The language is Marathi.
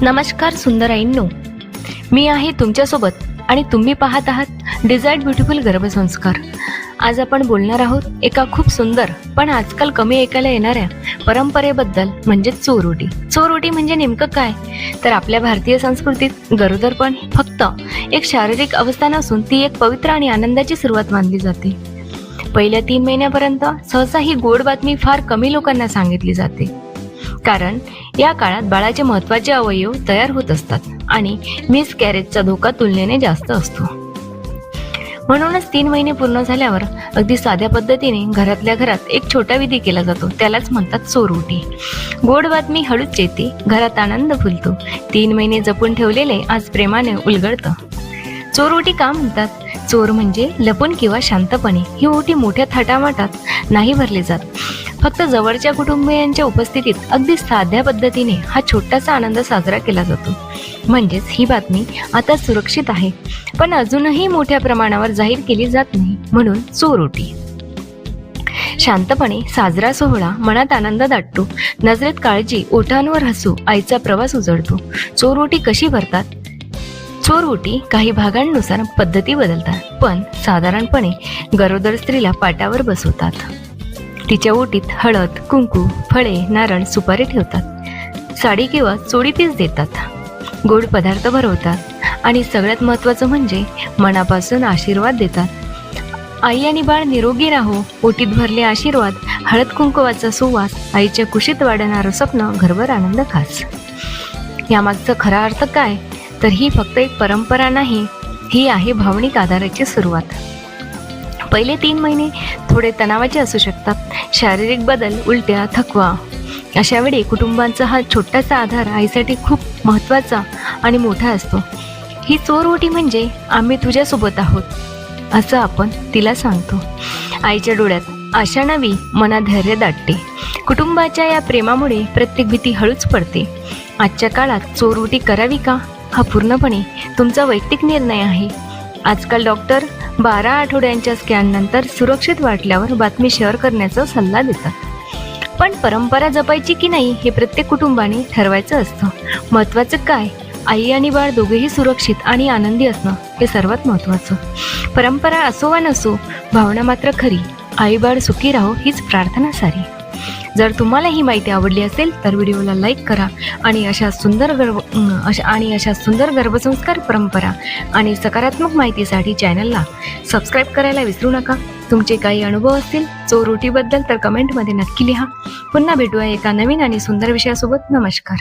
नमस्कार सुंदराईंनो, मी आहे तुमच्यासोबत आणि तुम्ही पाहत आहात डिझायर्ड ब्युटिफुल गर्भसंस्कार. आज आपण बोलणार आहोत एका खूप सुंदर पण आजकाल कमी ऐकायला येणाऱ्या परंपरेबद्दल, म्हणजे चोरोटी. चोरोटी म्हणजे नेमकं काय? तर आपल्या भारतीय संस्कृतीत गरोदरपण फक्त एक शारीरिक अवस्था नसून ती एक पवित्र आणि आनंदाची सुरुवात मानली जाते. पहिल्या 3 महिन्यापर्यंत सहसा ही गोड बातमी फार कमी लोकांना सांगितली जाते, कारण या काळात बाळाचे महत्त्वाचे अवयव तयार होत असतात आणि मिस कॅरेजचा धोका तुलनेने जास्त असतो. म्हणूनच 3 महिने पूर्ण झाल्यावर अगदी साध्या पद्धतीने घरातल्या घरात एक छोटा विधी केला जातो, त्यालाच म्हणतात चोरोटी. गोड बातमी हळूच येते, घरात आनंद फुलतो. 3 महिने जपून ठेवलेले आज प्रेमाने उलगडतं. चोरोटी का म्हणतात? चोर म्हणजे लपून किंवा शांतपणे. ही ओटी मोठ्या थाटामाटात नाही भरली जात, फक्त जवळच्या कुटुंबियांच्या उपस्थितीत अगदी साध्या पद्धतीने हा छोटासा आनंद साजरा केला जातो. म्हणजेच ही बातमी आता सुरक्षित आहे, पण अजूनही मोठ्या प्रमाणावर जाहीर केली जात नाही, म्हणून चोरोटी. शांतपणे साजरा सोहळा, मनात आनंद दाटतो, नजरेत काळजी, ओठांवर हसू, आईचा प्रवास उजळतो. चोरोटी कशी भरतात? चोरोटी काही भागांनुसार पद्धती बदलतात, पण साधारणपणे गरोदर स्त्रीला पाटावर बसवतात. तिच्या ओटीत हळद, कुंकू, फळे, नारळ, सुपारी ठेवतात. साडी किंवा चोडी तीच देतात. गोड पदार्थ भरवतात आणि सगळ्यात महत्त्वाचं म्हणजे मनापासून आशीर्वाद देतात. आई आणि बाळ निरोगी राहो. ओटीत भरले आशीर्वाद, हळद कुंकवाचा सुवास, आईच्या कुशीत वाढणारं स्वप्न, घरभर आनंद खास. यामागचा खरा अर्थ काय? तर ही फक्त एक परंपरा नाही, ही आहे भावनिक आधाराची सुरुवात. पहिले 3 महिने थोडे तणावाचे असू शकतात. शारीरिक बदल, उलट्या, थकवा, अशा वेळी कुटुंबांचा हा छोटासा आधार आईसाठी खूप महत्त्वाचा आणि मोठा असतो. ही चोरोटी म्हणजे आम्ही तुझ्यासोबत आहोत, असं आपण तिला सांगतो. आईच्या डोळ्यात आशा नवी, मनात धैर्य दाटते. कुटुंबाच्या या प्रेमामुळे प्रत्येक भीती हळूच पडते. आजच्या काळात चोरोटी करावी का, हा पूर्णपणे तुमचा वैयक्तिक निर्णय आहे. आजकाल डॉक्टर 12 आठवड्यांच्या स्कॅननंतर सुरक्षित वाटल्यावर बातमी शेअर करण्याचा सल्ला देतात. पण परंपरा जपायची की नाही हे प्रत्येक कुटुंबाने ठरवायचं असतं. महत्त्वाचं काय? आई आणि बाळ दोघेही सुरक्षित आणि आनंदी असणं हे सर्वात महत्त्वाचं. परंपरा असो वा नसो, भावना मात्र खरी. आई बाळ सुखी राहो हीच प्रार्थना सारी. जर तुम्हाला ही माहिती आवडली असेल तर व्हिडिओला लाईक करा आणि अशा सुंदर गर्भसंस्कार परंपरा आणि सकारात्मक माहितीसाठी चॅनलला सबस्क्राईब करायला विसरू नका. तुमचे काही अनुभव असतील चोरोटीबद्दल तर कमेंटमध्ये नक्की लिहा. पुन्हा भेटूया एका नवीन आणि सुंदर विषयासोबत. नमस्कार.